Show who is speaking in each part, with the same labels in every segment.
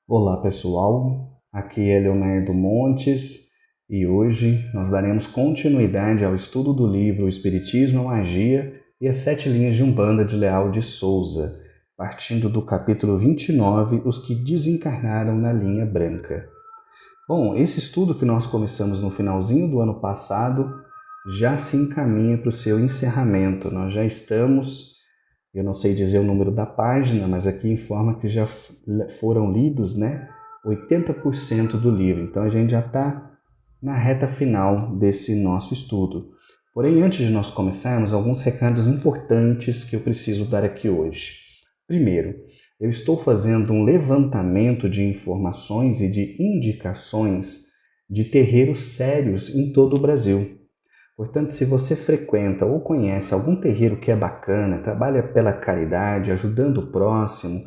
Speaker 1: Olá pessoal, aqui é Leonardo Montes e hoje nós daremos continuidade ao estudo do livro O Espiritismo, a Magia e as Sete Linhas de Umbanda de Leal de Souza, partindo do capítulo 29, Os que Desencarnaram na Linha Branca. Bom, esse estudo que nós começamos no finalzinho do ano passado já se encaminha para o seu encerramento. Nós já estamos, eu não sei dizer o número da página, mas aqui informa que já foram lidos, 80% do livro. Então a gente já está na reta final desse nosso estudo. Porém, antes de nós começarmos, alguns recados importantes que eu preciso dar aqui hoje. Primeiro, eu estou fazendo um levantamento de informações e de indicações de terreiros sérios em todo o Brasil. Portanto, se você frequenta ou conhece algum terreiro que é bacana, trabalha pela caridade, ajudando o próximo,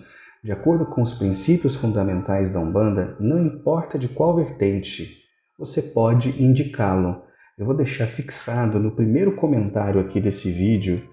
Speaker 1: de acordo com os princípios fundamentais da Umbanda, não importa de qual vertente, você pode indicá-lo. Eu vou deixar fixado no primeiro comentário aqui desse vídeo,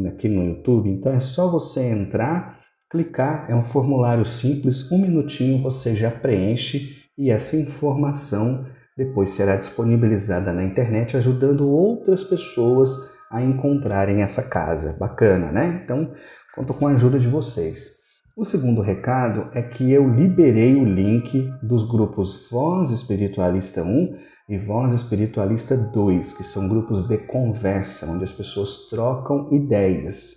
Speaker 1: aqui no YouTube, então é só você entrar, clicar, é um formulário simples, 1 minutinho você já preenche e essa informação depois será disponibilizada na internet, ajudando outras pessoas a encontrarem essa casa. Bacana, né? Então, conto com a ajuda de vocês. O segundo recado é que eu liberei o link dos grupos Voz Espiritualista 1 e Voz Espiritualista 2, que são grupos de conversa, onde as pessoas trocam ideias.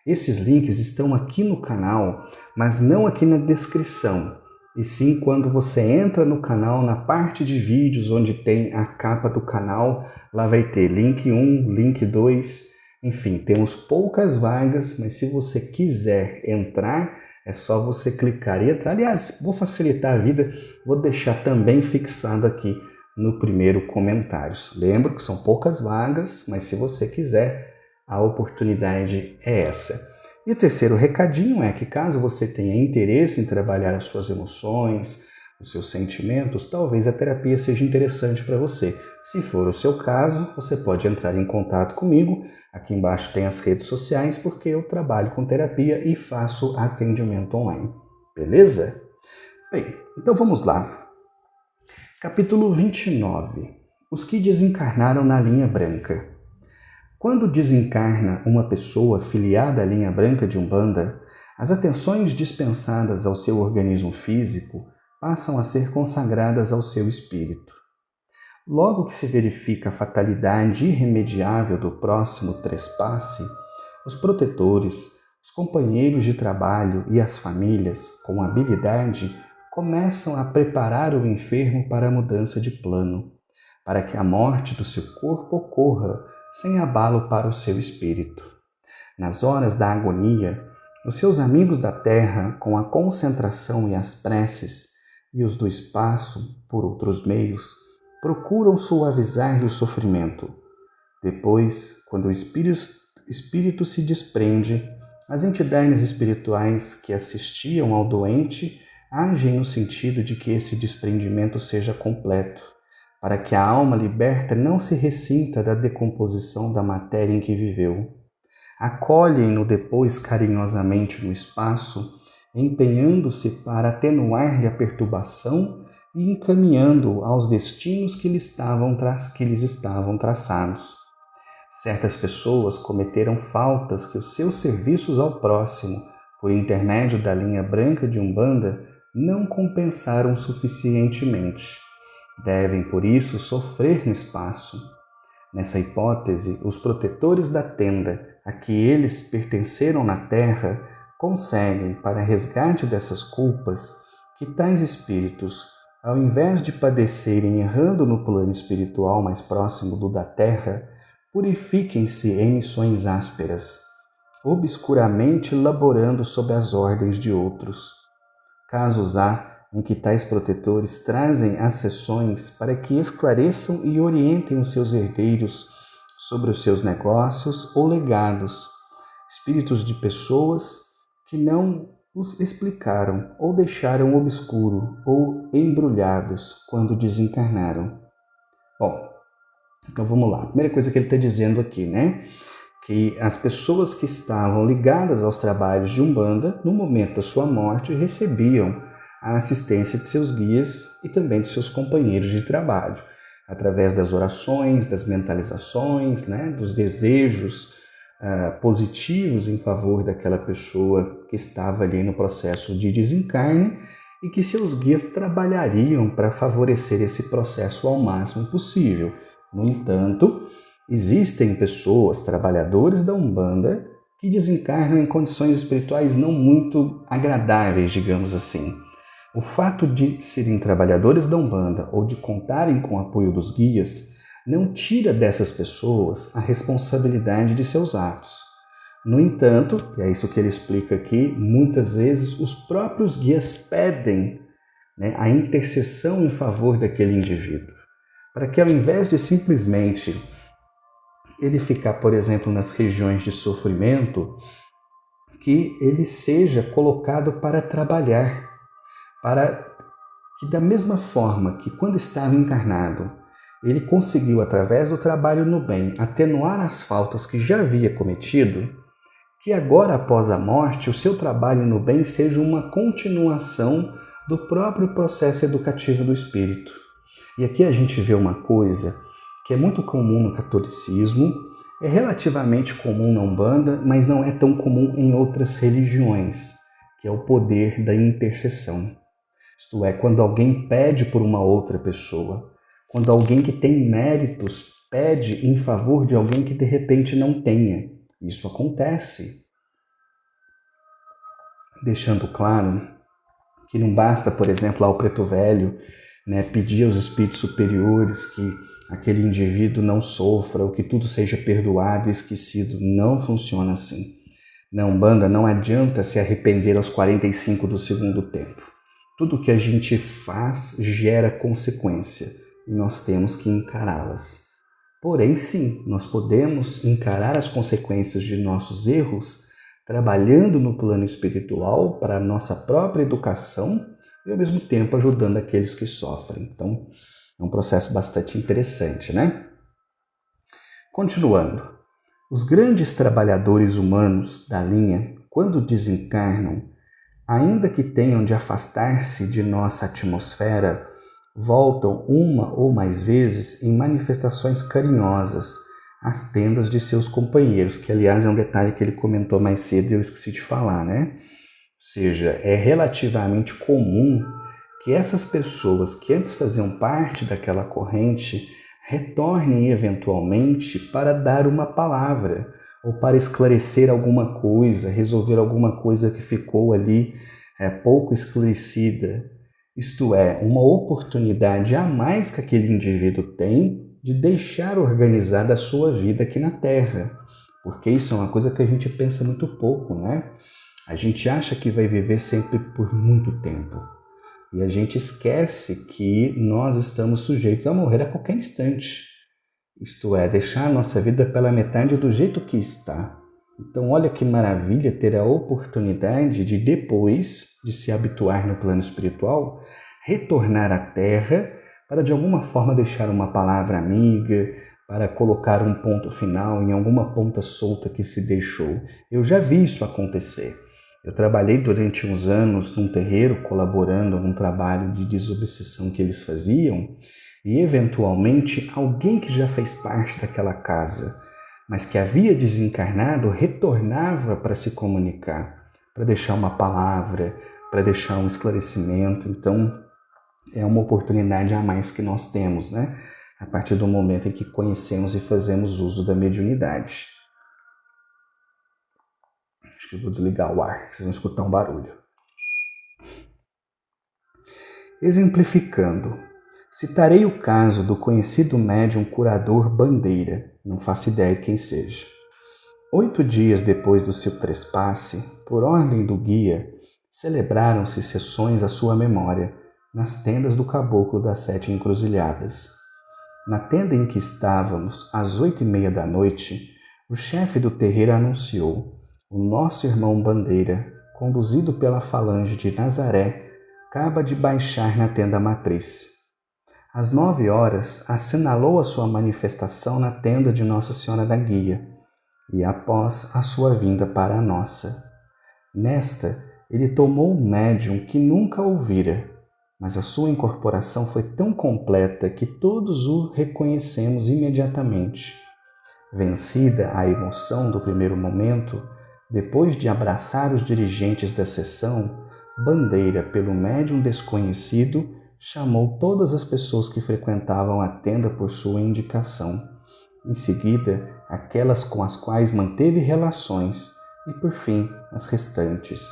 Speaker 1: Esses links estão aqui no canal, mas não aqui na descrição. E sim, quando você entra no canal, na parte de vídeos, onde tem a capa do canal, lá vai ter link 1, link 2, enfim, temos poucas vagas, mas se você quiser entrar, é só você clicar e entrar. Aliás, vou facilitar a vida, vou deixar também fixado aqui no primeiro comentário. Lembro que são poucas vagas, mas se você quiser, a oportunidade é essa. E o terceiro recadinho é que caso você tenha interesse em trabalhar as suas emoções, os seus sentimentos, talvez a terapia seja interessante para você. Se for o seu caso, você pode entrar em contato comigo. Aqui embaixo tem as redes sociais, porque eu trabalho com terapia e faço atendimento online. Beleza? Bem, então vamos lá. Capítulo 29. Os que desencarnaram na linha branca. Quando desencarna uma pessoa filiada à linha branca de Umbanda, as atenções dispensadas ao seu organismo físico passam a ser consagradas ao seu espírito. Logo que se verifica a fatalidade irremediável do próximo trespasse, os protetores, os companheiros de trabalho e as famílias, com habilidade, começam a preparar o enfermo para a mudança de plano, para que a morte do seu corpo ocorra sem abalo para o seu espírito. Nas horas da agonia, os seus amigos da terra, com a concentração e as preces, e os do espaço, por outros meios, procuram suavizar-lhe o sofrimento. Depois, quando o espírito se desprende, as entidades espirituais que assistiam ao doente agem no sentido de que esse desprendimento seja completo, para que a alma liberta não se ressinta da decomposição da matéria em que viveu. Acolhem-no depois carinhosamente no espaço, empenhando-se para atenuar-lhe a perturbação e encaminhando-o aos destinos que lhes estavam traçados. Certas pessoas cometeram faltas que os seus serviços ao próximo, por intermédio da linha branca de Umbanda, não compensaram suficientemente. Devem, por isso, sofrer no espaço. Nessa hipótese, os protetores da tenda a que eles pertenceram na terra conseguem, para resgate dessas culpas, que tais espíritos, ao invés de padecerem errando no plano espiritual mais próximo do da terra, purifiquem-se em missões ásperas, obscuramente laborando sob as ordens de outros. Casos há em que tais protetores trazem as sessões para que esclareçam e orientem os seus herdeiros sobre os seus negócios ou legados, espíritos de pessoas que não os explicaram ou deixaram obscuro ou embrulhados quando desencarnaram. Bom, então vamos lá. A primeira coisa que ele está dizendo aqui, que as pessoas que estavam ligadas aos trabalhos de Umbanda, no momento da sua morte, recebiam a assistência de seus guias e também de seus companheiros de trabalho, através das orações, das mentalizações, né, dos desejos positivos em favor daquela pessoa que estava ali no processo de desencarne e que seus guias trabalhariam para favorecer esse processo ao máximo possível. No entanto, existem pessoas, trabalhadores da Umbanda, que desencarnam em condições espirituais não muito agradáveis, digamos assim. O fato de serem trabalhadores da Umbanda ou de contarem com o apoio dos guias não tira dessas pessoas a responsabilidade de seus atos. No entanto, e é isso que ele explica aqui, muitas vezes os próprios guias pedem, né, a intercessão em favor daquele indivíduo, para que ao invés de simplesmente ele ficar, por exemplo, nas regiões de sofrimento, que ele seja colocado para trabalhar, para que da mesma forma que quando estava encarnado, ele conseguiu, através do trabalho no bem, atenuar as faltas que já havia cometido, que agora, após a morte, o seu trabalho no bem seja uma continuação do próprio processo educativo do espírito. E aqui a gente vê uma coisa que é muito comum no catolicismo, é relativamente comum na Umbanda, mas não é tão comum em outras religiões, que é o poder da intercessão. Isto é, quando alguém pede por uma outra pessoa, quando alguém que tem méritos pede em favor de alguém que de repente não tenha. Isso acontece. Deixando claro que não basta, por exemplo, ao preto velho, né, pedir aos espíritos superiores que aquele indivíduo não sofra ou que tudo seja perdoado e esquecido. Não funciona assim. Na Umbanda não adianta se arrepender aos 45 do segundo tempo. Tudo que a gente faz gera consequência e nós temos que encará-las. Porém, sim, nós podemos encarar as consequências de nossos erros trabalhando no plano espiritual para a nossa própria educação e ao mesmo tempo ajudando aqueles que sofrem. Então, é um processo bastante interessante, né? Continuando, os grandes trabalhadores humanos da linha, quando desencarnam, ainda que tenham de afastar-se de nossa atmosfera, voltam uma ou mais vezes em manifestações carinhosas às tendas de seus companheiros, que aliás é um detalhe que ele comentou mais cedo e eu esqueci de falar, né? Ou seja, é relativamente comum que essas pessoas que antes faziam parte daquela corrente retornem eventualmente para dar uma palavra ou para esclarecer alguma coisa, resolver alguma coisa que ficou ali pouco esclarecida. Isto é, uma oportunidade a mais que aquele indivíduo tem de deixar organizada a sua vida aqui na Terra. Porque isso é uma coisa que a gente pensa muito pouco, né? A gente acha que vai viver sempre por muito tempo. E a gente esquece que nós estamos sujeitos a morrer a qualquer instante. Isto é, deixar a nossa vida pela metade do jeito que está. Então olha que maravilha ter a oportunidade de, depois de se habituar no plano espiritual, retornar à Terra para de alguma forma deixar uma palavra amiga, para colocar um ponto final em alguma ponta solta que se deixou. Eu já vi isso acontecer. Eu trabalhei durante uns anos num terreiro, colaborando num trabalho de desobsessão que eles faziam, e eventualmente alguém que já fez parte daquela casa, mas que havia desencarnado, retornava para se comunicar, para deixar uma palavra, para deixar um esclarecimento. Então, é uma oportunidade a mais que nós temos, né? A partir do momento em que conhecemos e fazemos uso da mediunidade. Acho que eu vou desligar o ar, vocês vão escutar um barulho. Exemplificando, citarei o caso do conhecido médium curador Bandeira, não faço ideia de quem seja. 8 dias depois do seu trespasse, por ordem do guia, celebraram-se sessões à sua memória nas tendas do Caboclo das 7 Encruzilhadas. Na tenda em que estávamos, às 8h30 da noite, o chefe do terreiro anunciou: o nosso irmão Bandeira, conduzido pela falange de Nazaré, acaba de baixar na tenda matriz. Às 9 horas, assinalou a sua manifestação na tenda de Nossa Senhora da Guia, e após a sua vinda para a nossa. Nesta, ele tomou um médium que nunca ouvira, mas a sua incorporação foi tão completa que todos o reconhecemos imediatamente. Vencida a emoção do primeiro momento, depois de abraçar os dirigentes da sessão, Bandeira, pelo médium desconhecido, chamou todas as pessoas que frequentavam a tenda por sua indicação. Em seguida, aquelas com as quais manteve relações e, por fim, as restantes.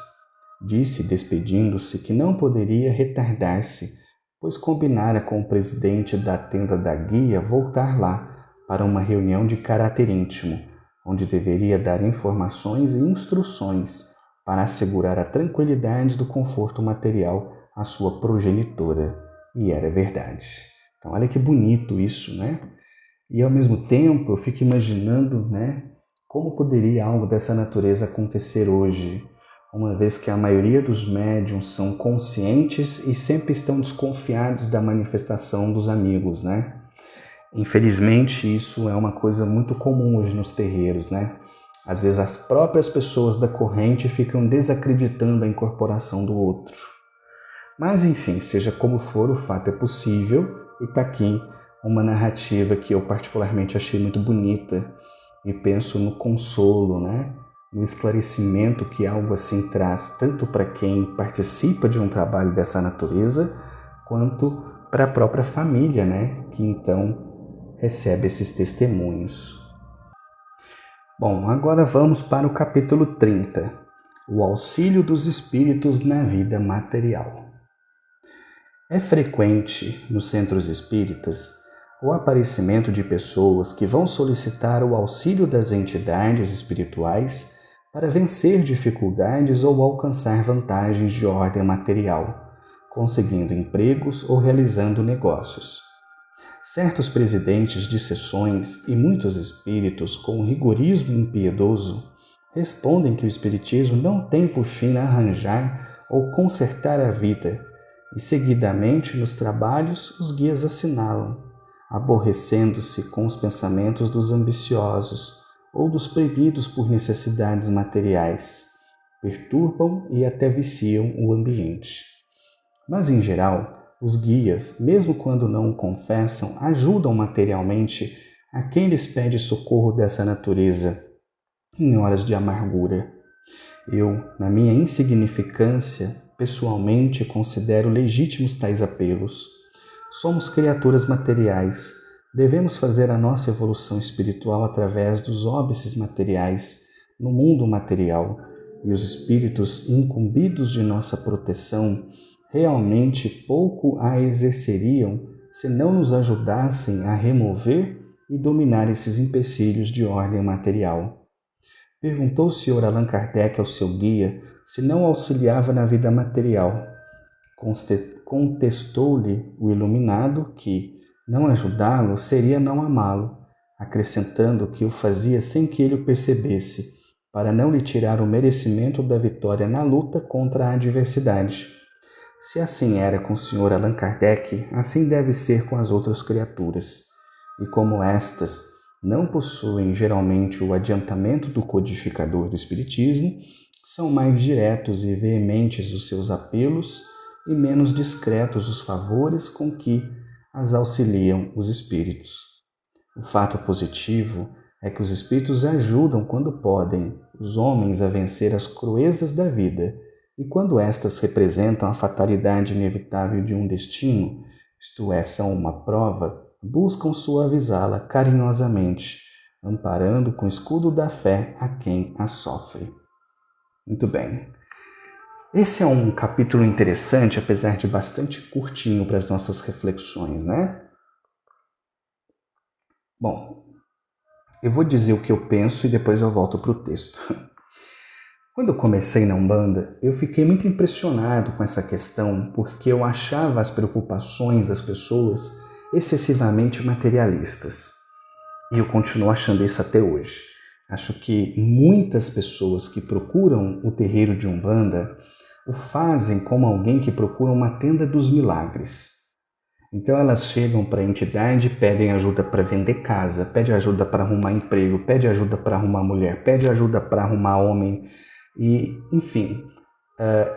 Speaker 1: Disse, despedindo-se, que não poderia retardar-se, pois combinara com o presidente da tenda da guia voltar lá para uma reunião de caráter íntimo, onde deveria dar informações e instruções para assegurar a tranquilidade do conforto material à sua progenitora. E era verdade. Então, olha que bonito isso, né? E, ao mesmo tempo, eu fico imaginando, né, como poderia algo dessa natureza acontecer hoje, uma vez que a maioria dos médiuns são conscientes e sempre estão desconfiados da manifestação dos amigos, né? Infelizmente, isso é uma coisa muito comum hoje nos terreiros, né? Às vezes as próprias pessoas da corrente ficam desacreditando a incorporação do outro. Mas enfim, seja como for, o fato é possível e está aqui uma narrativa que eu particularmente achei muito bonita e penso no consolo, né? No esclarecimento que algo assim traz tanto para quem participa de um trabalho dessa natureza quanto para a própria família, né? Que então recebe esses testemunhos. Bom, agora vamos para o capítulo 30, o auxílio dos espíritos na vida material. É frequente, nos centros espíritas, o aparecimento de pessoas que vão solicitar o auxílio das entidades espirituais para vencer dificuldades ou alcançar vantagens de ordem material, conseguindo empregos ou realizando negócios. Certos presidentes de sessões e muitos espíritos, com rigorismo impiedoso, respondem que o espiritismo não tem por fim arranjar ou consertar a vida, e seguidamente nos trabalhos os guias assinalam, aborrecendo-se com os pensamentos dos ambiciosos ou dos premidos por necessidades materiais, perturbam e até viciam o ambiente. Mas, em geral, os guias, mesmo quando não o confessam, ajudam materialmente a quem lhes pede socorro dessa natureza em horas de amargura. Eu, na minha insignificância, pessoalmente considero legítimos tais apelos. Somos criaturas materiais, devemos fazer a nossa evolução espiritual através dos óbices materiais, no mundo material, e os espíritos incumbidos de nossa proteção realmente pouco a exerceriam se não nos ajudassem a remover e dominar esses empecilhos de ordem material. Perguntou o Sr. Allan Kardec ao seu guia se não auxiliava na vida material. Contestou-lhe o iluminado que não ajudá-lo seria não amá-lo, acrescentando que o fazia sem que ele o percebesse, para não lhe tirar o merecimento da vitória na luta contra a adversidade. Se assim era com o Sr. Allan Kardec, assim deve ser com as outras criaturas. E como estas não possuem geralmente o adiantamento do codificador do Espiritismo, são mais diretos e veementes os seus apelos e menos discretos os favores com que as auxiliam os espíritos. O fato positivo é que os espíritos ajudam quando podem os homens a vencer as cruezas da vida, e quando estas representam a fatalidade inevitável de um destino, isto é, são uma prova, buscam suavizá-la carinhosamente, amparando com o escudo da fé a quem a sofre. Muito bem. Esse é um capítulo interessante, apesar de bastante curtinho para as nossas reflexões, né? Bom, eu vou dizer o que eu penso e depois eu volto para o texto. Quando eu comecei na Umbanda, eu fiquei muito impressionado com essa questão porque eu achava as preocupações das pessoas excessivamente materialistas. E eu continuo achando isso até hoje. Acho que muitas pessoas que procuram o terreiro de Umbanda o fazem como alguém que procura uma tenda dos milagres. Então elas chegam para a entidade e pedem ajuda para vender casa, pedem ajuda para arrumar emprego, pedem ajuda para arrumar mulher, pedem ajuda para arrumar homem. E, enfim,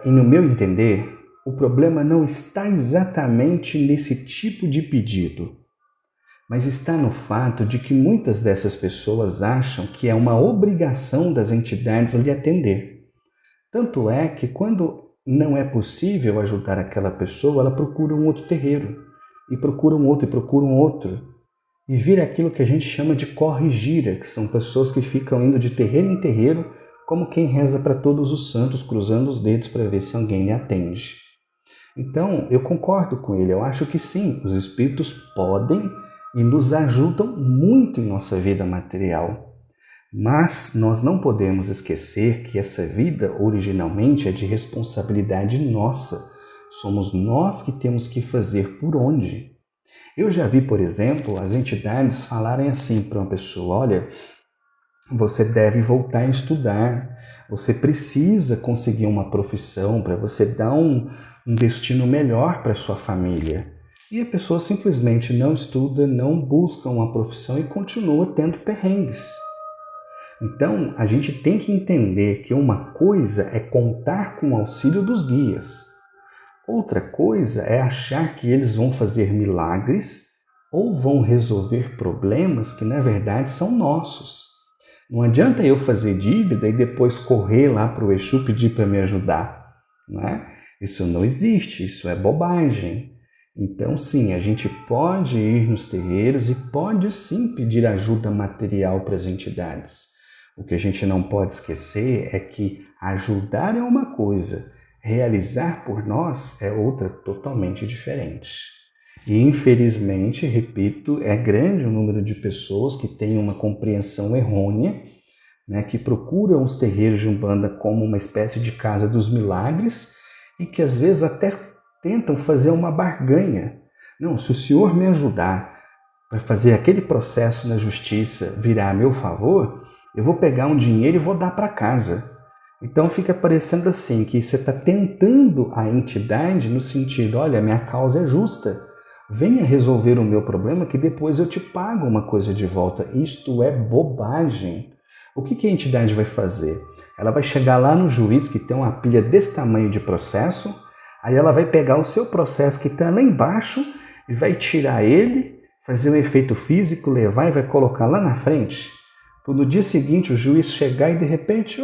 Speaker 1: E no meu entender, o problema não está exatamente nesse tipo de pedido, mas está no fato de que muitas dessas pessoas acham que é uma obrigação das entidades lhe atender. Tanto é que quando não é possível ajudar aquela pessoa, ela procura um outro terreiro, e procura um outro, e procura um outro, e vira aquilo que a gente chama de corrigira, que são pessoas que ficam indo de terreiro em terreiro, como quem reza para todos os santos, cruzando os dedos para ver se alguém lhe atende. Então, eu concordo com ele, eu acho que sim, os espíritos podem e nos ajudam muito em nossa vida material. Mas nós não podemos esquecer que essa vida originalmente é de responsabilidade nossa. Somos nós que temos que fazer por onde. Eu já vi, por exemplo, as entidades falarem assim para uma pessoa: olha, você deve voltar a estudar, você precisa conseguir uma profissão para você dar um destino melhor para sua família. E a pessoa simplesmente não estuda, não busca uma profissão e continua tendo perrengues. Então, a gente tem que entender que uma coisa é contar com o auxílio dos guias. Outra coisa é achar que eles vão fazer milagres ou vão resolver problemas que, na verdade, são nossos. Não adianta eu fazer dívida e depois correr lá para o Exu pedir para me ajudar, não é? Isso não existe, isso é bobagem. Então, sim, a gente pode ir nos terreiros e pode sim pedir ajuda material para as entidades. O que a gente não pode esquecer é que ajudar é uma coisa, realizar por nós é outra totalmente diferente. E infelizmente, repito, é grande o número de pessoas que têm uma compreensão errônea, né, que procuram os terreiros de Umbanda como uma espécie de casa dos milagres e que às vezes até tentam fazer uma barganha. Não, se o senhor me ajudar a fazer aquele processo na justiça virar a meu favor, eu vou pegar um dinheiro e vou dar para casa. Então fica parecendo assim, que você está tentando a entidade no sentido: olha, minha causa é justa, venha resolver o meu problema que depois eu te pago uma coisa de volta. Isto é bobagem. O que a entidade vai fazer? Ela vai chegar lá no juiz que tem uma pilha desse tamanho de processo, aí ela vai pegar o seu processo que está lá embaixo e vai tirar ele, fazer um efeito físico, levar e vai colocar lá na frente. No dia seguinte o juiz chegar e de repente,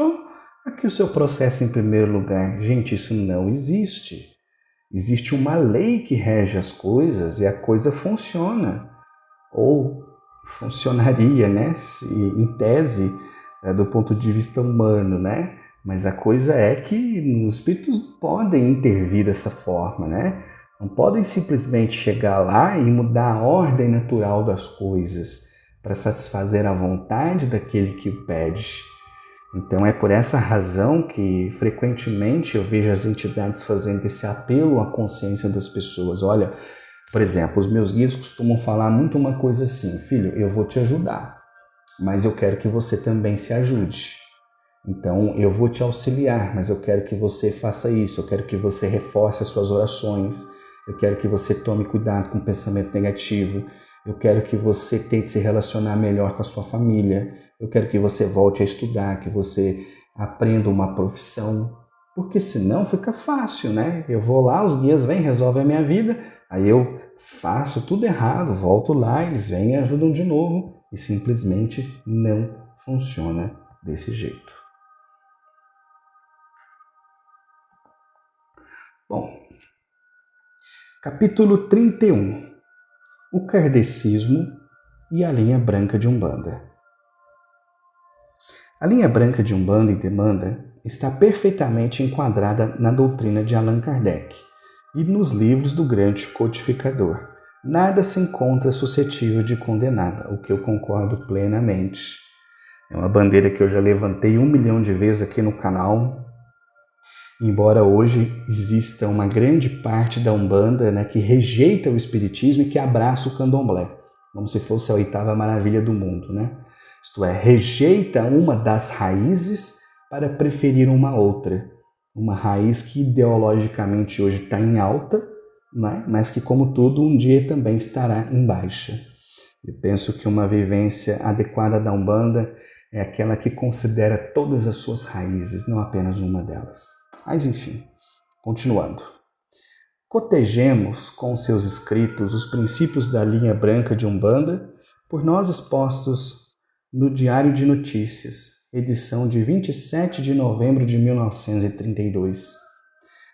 Speaker 1: aqui o seu processo em primeiro lugar. Gente, isso não existe. Existe uma lei que rege as coisas e a coisa funciona. Ou funcionaria, né? Em tese, do ponto de vista humano, né? Mas a coisa é que os espíritos podem intervir dessa forma, né? Não podem simplesmente chegar lá e mudar a ordem natural das coisas para satisfazer a vontade daquele que o pede. Então é por essa razão que frequentemente eu vejo as entidades fazendo esse apelo à consciência das pessoas. Olha, por exemplo, os meus guias costumam falar muito uma coisa assim: filho, eu vou te ajudar, mas eu quero que você também se ajude. Então eu vou te auxiliar, mas eu quero que você faça isso, eu quero que você reforce as suas orações, eu quero que você tome cuidado com o pensamento negativo, eu quero que você tente se relacionar melhor com a sua família, eu quero que você volte a estudar, que você aprenda uma profissão, porque senão fica fácil, né? Eu vou lá, os guias vêm, resolvem a minha vida, aí eu faço tudo errado, volto lá, eles vêm e ajudam de novo, e simplesmente não funciona desse jeito. Bom, capítulo 31. O kardecismo e a linha branca de Umbanda. A linha branca de Umbanda e Demanda está perfeitamente enquadrada na doutrina de Allan Kardec e nos livros do grande codificador. Nada se encontra suscetível de condenada, o que eu concordo plenamente. É uma bandeira que eu já levantei 1 milhão de vezes aqui no canal. Embora hoje exista uma grande parte da Umbanda, né, que rejeita o espiritismo e que abraça o candomblé, como se fosse a 8ª maravilha do mundo, né? Isto é, rejeita uma das raízes para preferir uma outra. Uma raiz que ideologicamente hoje está em alta, né, mas que, como tudo, um dia também estará em baixa. Eu penso que uma vivência adequada da Umbanda é aquela que considera todas as suas raízes, não apenas uma delas. Mas enfim, continuando. Cotejemos com seus escritos os princípios da linha branca de Umbanda, por nós expostos no Diário de Notícias, edição de 27 de novembro de 1932.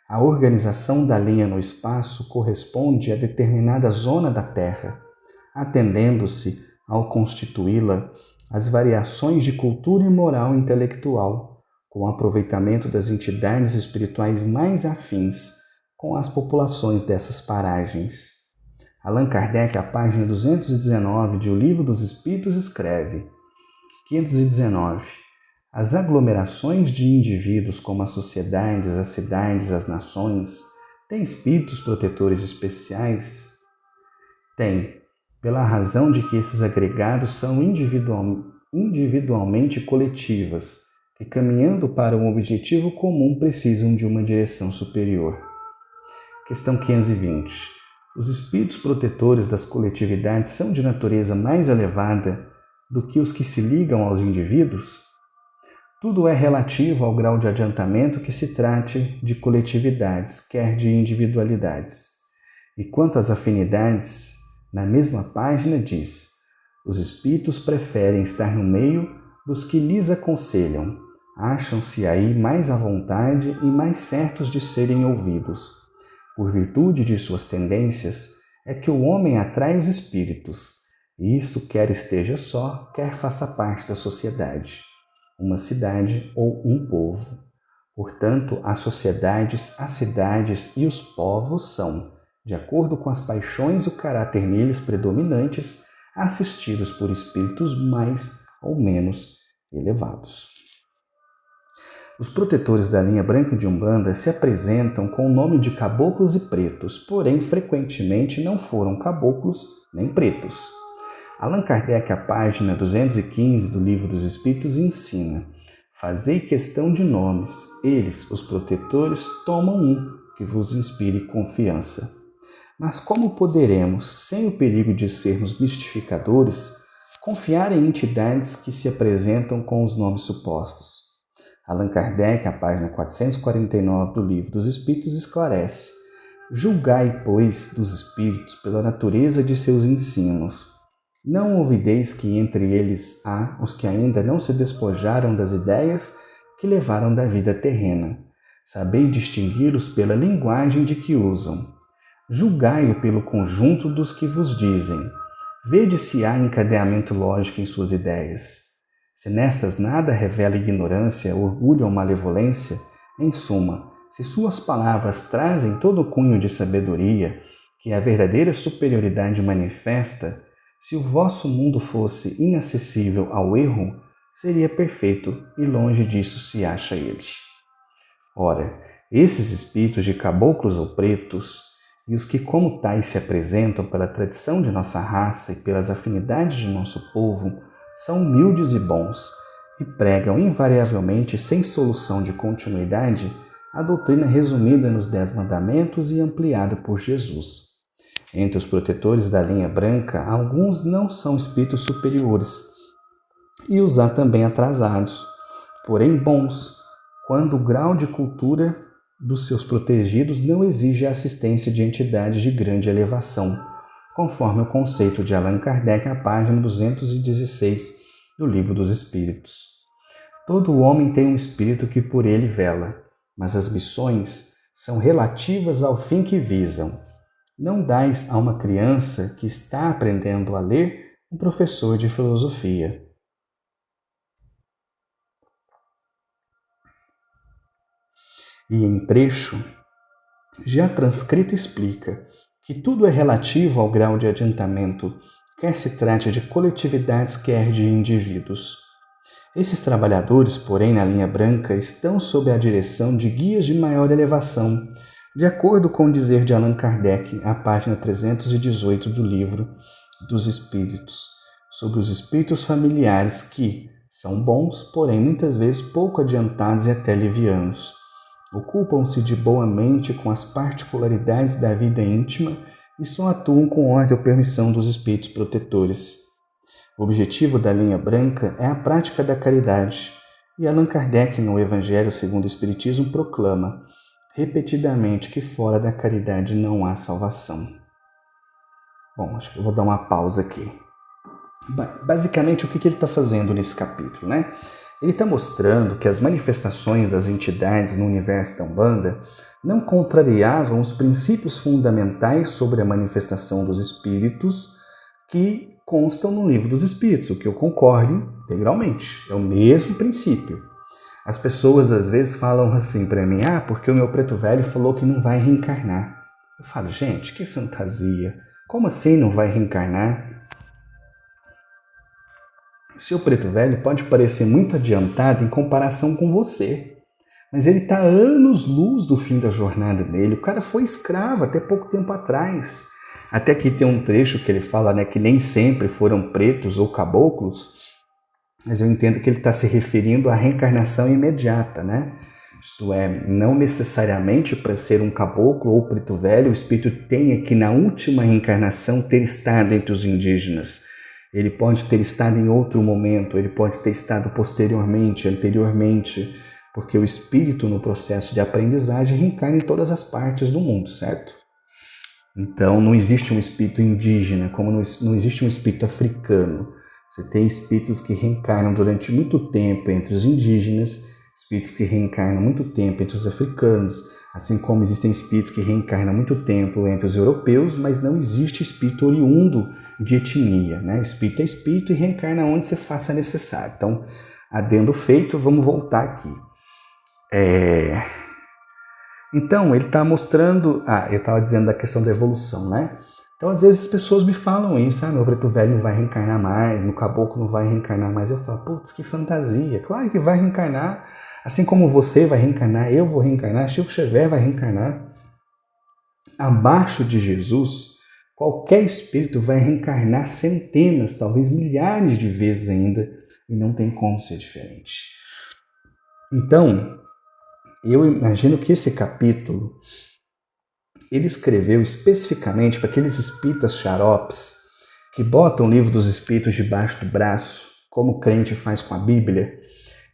Speaker 1: A organização da linha no espaço corresponde a determinada zona da Terra, atendendo-se, ao constituí-la, às variações de cultura e moral intelectual, com o aproveitamento das entidades espirituais mais afins com as populações dessas paragens. Allan Kardec, à página 219 de O Livro dos Espíritos, escreve: 519. As aglomerações de indivíduos, como as sociedades, as cidades, as nações, têm espíritos protetores especiais? Têm, pela razão de que esses agregados são individualmente coletivas, que caminhando para um objetivo comum precisam de uma direção superior. Questão 520. Os espíritos protetores das coletividades são de natureza mais elevada do que os que se ligam aos indivíduos? Tudo é relativo ao grau de adiantamento que se trate de coletividades, quer de individualidades. E quanto às afinidades, na mesma página diz: os espíritos preferem estar no meio dos que lhes aconselham, acham-se aí mais à vontade e mais certos de serem ouvidos. Por virtude de suas tendências, é que o homem atrai os espíritos, e isso quer esteja só, quer faça parte da sociedade, uma cidade ou um povo. Portanto, as sociedades, as cidades e os povos são, de acordo com as paixões e o caráter neles predominantes, assistidos por espíritos mais ou menos elevados. Os protetores da linha branca de Umbanda se apresentam com o nome de caboclos e pretos, porém frequentemente não foram caboclos nem pretos. Allan Kardec, à página 215 do Livro dos Espíritos, ensina: fazei questão de nomes, eles, os protetores, tomam um que vos inspire confiança. Mas como poderemos, sem o perigo de sermos mistificadores, confiar em entidades que se apresentam com os nomes supostos? Allan Kardec, à página 449 do Livro dos Espíritos, esclarece: julgai, pois, dos espíritos pela natureza de seus ensinos. Não ouvideis que entre eles há os que ainda não se despojaram das ideias que levaram da vida terrena. Sabei distingui-los pela linguagem de que usam. Julgai-o pelo conjunto dos que vos dizem. Vede se há encadeamento lógico em suas ideias. Se nestas nada revela ignorância, orgulho ou malevolência, em suma, se suas palavras trazem todo o cunho de sabedoria, que a verdadeira superioridade manifesta, se o vosso mundo fosse inacessível ao erro, seria perfeito e longe disso se acha ele. Ora, esses espíritos de caboclos ou pretos, e os que como tais se apresentam pela tradição de nossa raça e pelas afinidades de nosso povo, são humildes e bons, e pregam invariavelmente, sem solução de continuidade, a doutrina resumida nos 10 mandamentos e ampliada por Jesus. Entre os protetores da linha branca, alguns não são espíritos superiores, e os há também atrasados, porém bons, quando o grau de cultura dos seus protegidos não exige a assistência de entidades de grande elevação, conforme o conceito de Allan Kardec, à página 216 do Livro dos Espíritos. Todo homem tem um espírito que por ele vela, mas as missões são relativas ao fim que visam. Não dais a uma criança que está aprendendo a ler um professor de filosofia. E em trecho, já transcrito explica que tudo é relativo ao grau de adiantamento, quer se trate de coletividades, quer de indivíduos. Esses trabalhadores, porém, na linha branca, estão sob a direção de guias de maior elevação, de acordo com o dizer de Allan Kardec, à página 318 do Livro dos Espíritos, sobre os espíritos familiares que são bons, porém muitas vezes pouco adiantados e até levianos. Ocupam-se de boa mente com as particularidades da vida íntima e só atuam com ordem ou permissão dos espíritos protetores. O objetivo da linha branca é a prática da caridade, E Allan Kardec, no Evangelho segundo o Espiritismo, proclama repetidamente que fora da caridade não há salvação. Bom, acho que eu vou dar uma pausa aqui. Basicamente, o que ele está fazendo nesse capítulo, né? Ele está mostrando que as manifestações das entidades no universo da Umbanda não contrariavam os princípios fundamentais sobre a manifestação dos espíritos que constam no Livro dos Espíritos, o que eu concordo integralmente. É o mesmo princípio. As pessoas às vezes falam assim para mim, porque o meu preto velho falou que não vai reencarnar. Eu falo, gente, que fantasia. Como assim não vai reencarnar? O seu preto velho pode parecer muito adiantado em comparação com você, mas ele está anos-luz do fim da jornada dele. O cara foi escravo até pouco tempo atrás. Até aqui tem um trecho que ele fala, né, que nem sempre foram pretos ou caboclos, mas eu entendo que ele está se referindo à reencarnação imediata, né? Isto é, não necessariamente para ser um caboclo ou preto velho, o espírito tenha que na última reencarnação ter estado entre os indígenas. Ele pode ter estado em outro momento, ele pode ter estado posteriormente, anteriormente, porque o espírito no processo de aprendizagem reencarna em todas as partes do mundo, certo? Então não existe um espírito indígena, como não existe um espírito africano. Você tem espíritos que reencarnam durante muito tempo entre os indígenas, espíritos que reencarnam muito tempo entre os africanos, assim como existem espíritos que reencarnam muito tempo entre os europeus, mas não existe espírito oriundo de etnia, né? Espírito é espírito e reencarna onde se faça necessário. Então, adendo feito, vamos voltar aqui. Então, ele está mostrando... eu estava dizendo da questão da evolução, né? Então, às vezes as pessoas me falam isso, meu preto velho não vai reencarnar mais, meu caboclo não vai reencarnar mais. Eu falo, putz, que fantasia. Claro que vai reencarnar, assim como você vai reencarnar, eu vou reencarnar, Chico Xavier vai reencarnar. Abaixo de Jesus, qualquer espírito vai reencarnar centenas, talvez milhares de vezes ainda, e não tem como ser diferente. Então, eu imagino que esse capítulo ele escreveu especificamente para aqueles espíritas xaropes que botam o Livro dos Espíritos debaixo do braço, como o crente faz com a Bíblia,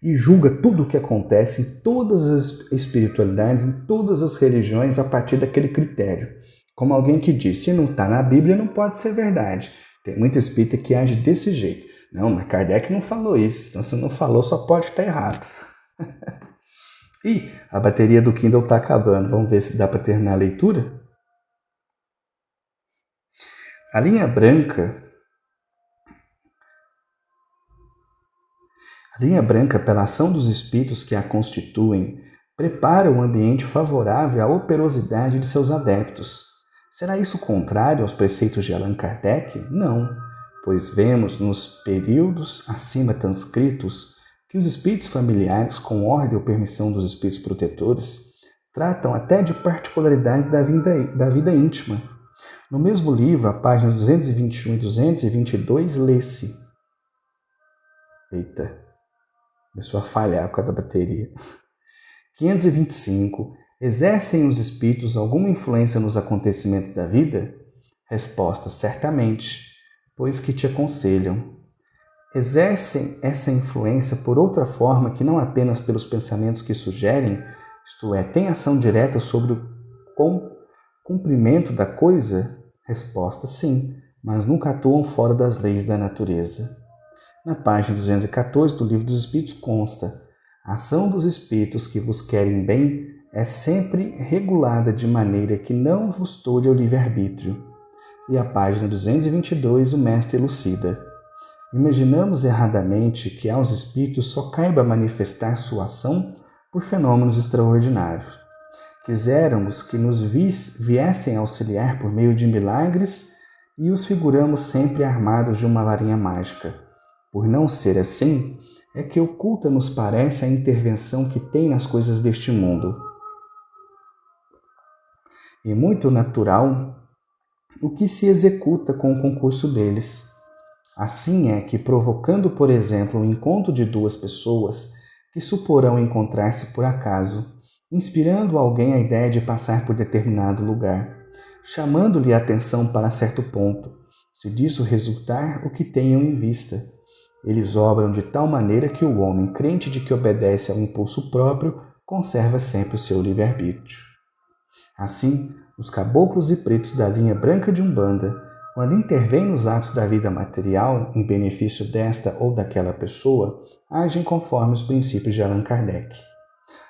Speaker 1: e julga tudo o que acontece em todas as espiritualidades, em todas as religiões, a partir daquele critério. Como alguém que diz, se não está na Bíblia, não pode ser verdade. Tem muito espírita que age desse jeito. Não, mas Kardec não falou isso, então se não falou, só pode estar errado. E a bateria do Kindle está acabando. Vamos ver se dá para terminar a leitura? A linha branca, pela ação dos espíritos que a constituem, prepara um ambiente favorável à operosidade de seus adeptos. Será isso contrário aos preceitos de Allan Kardec? Não, pois vemos nos períodos acima transcritos que os espíritos familiares, com ordem ou permissão dos espíritos protetores, tratam até de particularidades da vida íntima. No mesmo livro, a página 221 e 222, lê-se. Eita, começou a falhar por causa da bateria. 525. Exercem os espíritos alguma influência nos acontecimentos da vida? Resposta: certamente, pois que te aconselham. Exercem essa influência por outra forma que não apenas pelos pensamentos que sugerem, isto é, têm ação direta sobre o cumprimento da coisa? Resposta: sim, mas nunca atuam fora das leis da natureza. Na página 214 do Livro dos Espíritos consta: a ação dos espíritos que vos querem bem é sempre regulada de maneira que não vos tolhe o livre-arbítrio. E a página 222 o mestre elucida: imaginamos erradamente que aos espíritos só caiba manifestar sua ação por fenômenos extraordinários. Quiséramos que nos viessem auxiliar por meio de milagres e os figuramos sempre armados de uma varinha mágica. Por não ser assim, é que oculta nos parece a intervenção que tem nas coisas deste mundo. E muito natural o que se executa com o concurso deles. Assim é que, provocando, por exemplo, o encontro de duas pessoas que suporão encontrar-se por acaso, inspirando alguém a ideia de passar por determinado lugar, chamando-lhe a atenção para certo ponto, se disso resultar o que tenham em vista, Eles obram de tal maneira que o homem, crente de que obedece ao impulso próprio, conserva sempre o seu livre-arbítrio. Assim, os caboclos e pretos da linha branca de Umbanda, quando intervêm nos atos da vida material em benefício desta ou daquela pessoa, agem conforme os princípios de Allan Kardec.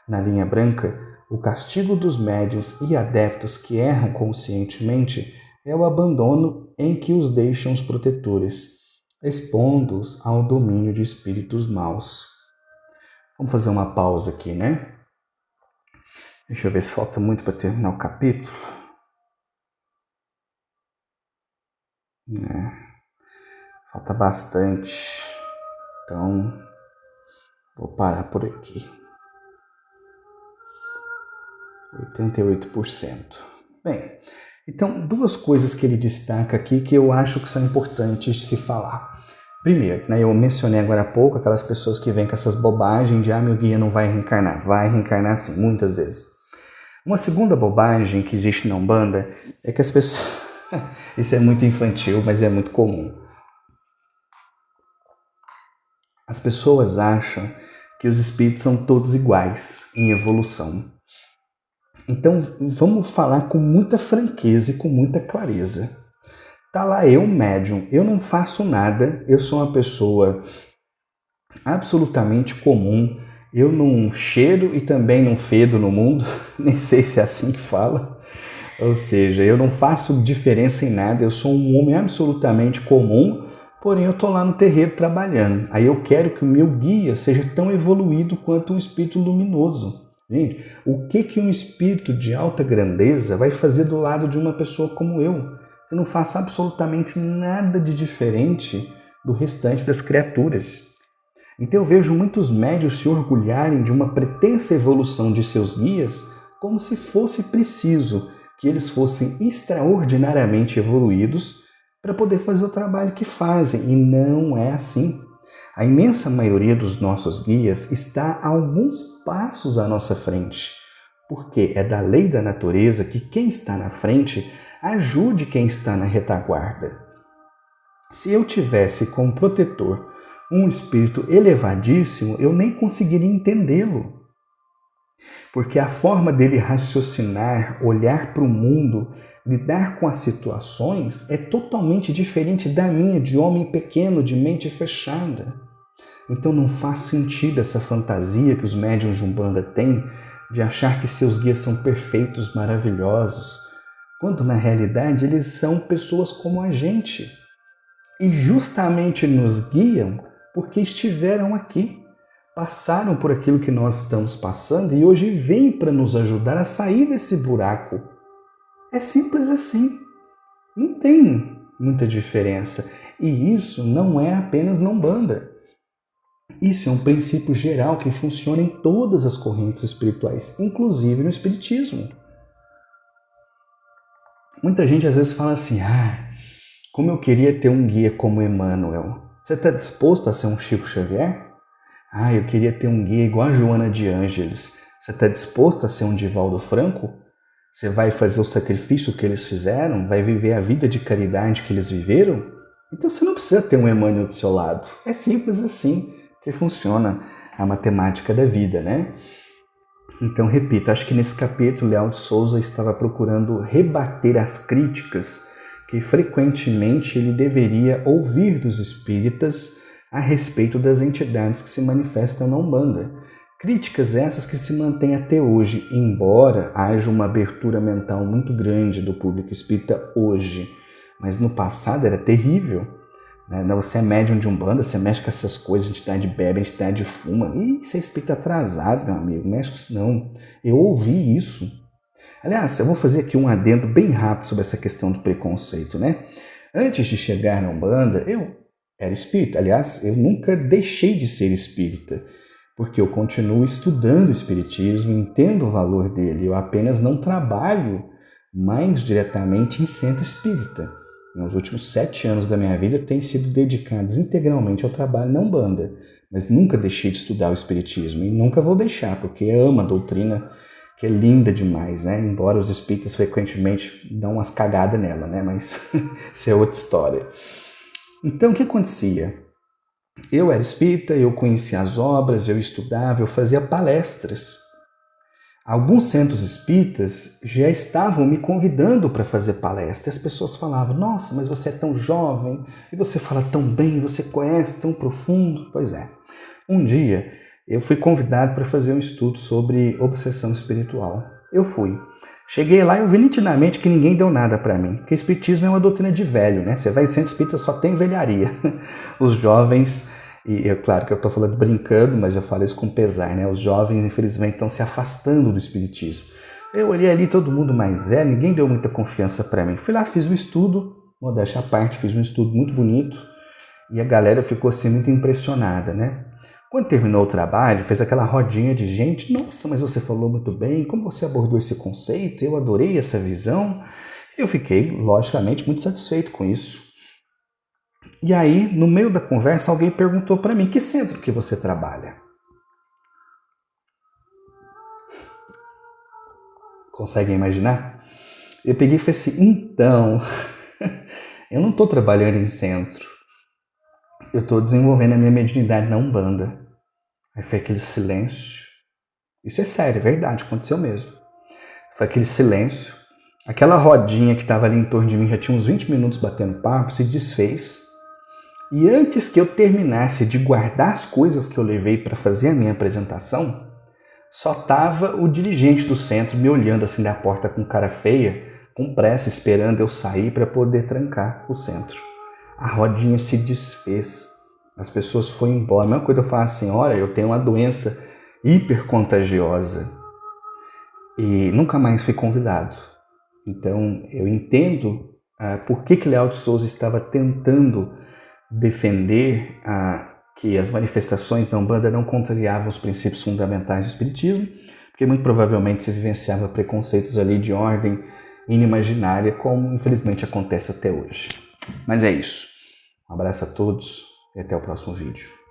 Speaker 1: Na linha branca, o castigo dos médiuns e adeptos que erram conscientemente é o abandono em que os deixam os protetores, expondo-os ao domínio de espíritos maus. Vamos fazer uma pausa aqui, né? Deixa eu ver se falta muito para terminar o capítulo. Falta bastante. Então, vou parar por aqui. 88%. Bem, então, duas coisas que ele destaca aqui que eu acho que são importantes de se falar. Primeiro, eu mencionei agora há pouco aquelas pessoas que vêm com essas bobagens de meu guia não vai reencarnar. Vai reencarnar sim, muitas vezes. Uma segunda bobagem que existe na Umbanda é que as pessoas... Isso é muito infantil, mas é muito comum. As pessoas acham que os espíritos são todos iguais em evolução. Então, vamos falar com muita franqueza e com muita clareza. Tá lá eu, médium, eu não faço nada, eu sou uma pessoa absolutamente comum, eu não cheiro e também não fedo no mundo, nem sei se é assim que fala. Ou seja, eu não faço diferença em nada, eu sou um homem absolutamente comum, porém eu estou lá no terreiro trabalhando. Aí eu quero que o meu guia seja tão evoluído quanto um espírito luminoso. Gente, o que um espírito de alta grandeza vai fazer do lado de uma pessoa como eu? Eu não faço absolutamente nada de diferente do restante das criaturas. Então eu vejo muitos médiuns se orgulharem de uma pretensa evolução de seus guias como se fosse preciso que eles fossem extraordinariamente evoluídos para poder fazer o trabalho que fazem. E não é assim. A imensa maioria dos nossos guias está a alguns passos à nossa frente, porque é da lei da natureza que quem está na frente ajude quem está na retaguarda. Se eu tivesse como protetor um espírito elevadíssimo, eu nem conseguiria entendê-lo, porque a forma dele raciocinar, olhar para o mundo, lidar com as situações é totalmente diferente da minha, de homem pequeno, de mente fechada. Então não faz sentido essa fantasia que os médiuns de Umbanda têm de achar que seus guias são perfeitos, maravilhosos, quando na realidade eles são pessoas como a gente. E justamente nos guiam porque estiveram aqui, passaram por aquilo que nós estamos passando e hoje vêm para nos ajudar a sair desse buraco. É simples assim. Não tem muita diferença. E isso não é apenas na Umbanda. Isso é um princípio geral que funciona em todas as correntes espirituais, inclusive no Espiritismo. Muita gente às vezes fala assim, como eu queria ter um guia como Emmanuel. Você está disposto a ser um Chico Xavier? Eu queria ter um guia igual a Joana de Ângeles. Você está disposto a ser um Divaldo Franco? Você vai fazer o sacrifício que eles fizeram? Vai viver a vida de caridade que eles viveram? Então você não precisa ter um Emmanuel do seu lado. É simples assim que funciona a matemática da vida, né? Então, repito, acho que nesse capítulo Leal de Souza estava procurando rebater as críticas que frequentemente ele deveria ouvir dos espíritas a respeito das entidades que se manifestam na Umbanda. Críticas essas que se mantêm até hoje, embora haja uma abertura mental muito grande do público espírita hoje. Mas no passado era terrível. Você é médium de Umbanda, você mexe com essas coisas, a entidade bebe, a entidade fuma. Você é espírito atrasado, meu amigo, mexe com isso não. Eu ouvi isso. Aliás, eu vou fazer aqui um adendo bem rápido sobre essa questão do preconceito, né? Antes de chegar na Umbanda, eu era espírita. Aliás, eu nunca deixei de ser espírita, porque eu continuo estudando o espiritismo, entendo o valor dele. Eu apenas não trabalho mais diretamente em centro espírita. Nos últimos 7 anos da minha vida, eu tenho sido dedicados integralmente ao trabalho na Umbanda, mas nunca deixei de estudar o espiritismo e nunca vou deixar, porque eu amo a doutrina, que é linda demais, né? Embora os espíritas frequentemente dão umas cagadas nela, né? Mas isso é outra história. Então, o que acontecia? Eu era espírita, eu conhecia as obras, eu estudava, eu fazia palestras. Alguns centros espíritas já estavam me convidando para fazer palestra. As pessoas falavam, nossa, mas você é tão jovem, e você fala tão bem, você conhece tão profundo. Pois é. Um dia eu fui convidado para fazer um estudo sobre obsessão espiritual. Eu fui. Cheguei lá e eu vi nitidamente que ninguém deu nada para mim, porque espiritismo é uma doutrina de velho, né? Você vai em centro espírita, só tem velharia. Os jovens, e é claro que eu estou falando brincando, mas eu falo isso com pesar, né? Os jovens, infelizmente, estão se afastando do espiritismo. Eu olhei ali todo mundo mais velho, ninguém deu muita confiança para mim. Fui lá, fiz um estudo, modéstia à parte, fiz um estudo muito bonito, e a galera ficou assim muito impressionada, né? Quando terminou o trabalho, fez aquela rodinha de gente. Nossa, mas você falou muito bem, como você abordou esse conceito? Eu adorei essa visão. Eu fiquei, logicamente, muito satisfeito com isso. E aí, no meio da conversa, alguém perguntou para mim, que centro que você trabalha? Conseguem imaginar? Eu peguei e falei assim, então, eu não estou trabalhando em centro. Eu estou desenvolvendo a minha mediunidade na Umbanda. Aí foi aquele silêncio. Isso é sério, é verdade, aconteceu mesmo. Foi aquele silêncio. Aquela rodinha que estava ali em torno de mim, já tinha uns 20 minutos batendo papo, se desfez. E antes que eu terminasse de guardar as coisas que eu levei para fazer a minha apresentação, só estava o dirigente do centro me olhando assim da porta com cara feia, com pressa, esperando eu sair para poder trancar o centro. A rodinha se desfez. As pessoas foram embora. A mesma coisa eu falo assim, olha, eu tenho uma doença hipercontagiosa e nunca mais fui convidado. Então eu entendo por que Léo de Souza estava tentando defender que as manifestações da Umbanda não contrariavam os princípios fundamentais do Espiritismo, porque muito provavelmente se vivenciava preconceitos ali de ordem inimaginária, como infelizmente acontece até hoje. Mas é isso. Um abraço a todos e até o próximo vídeo.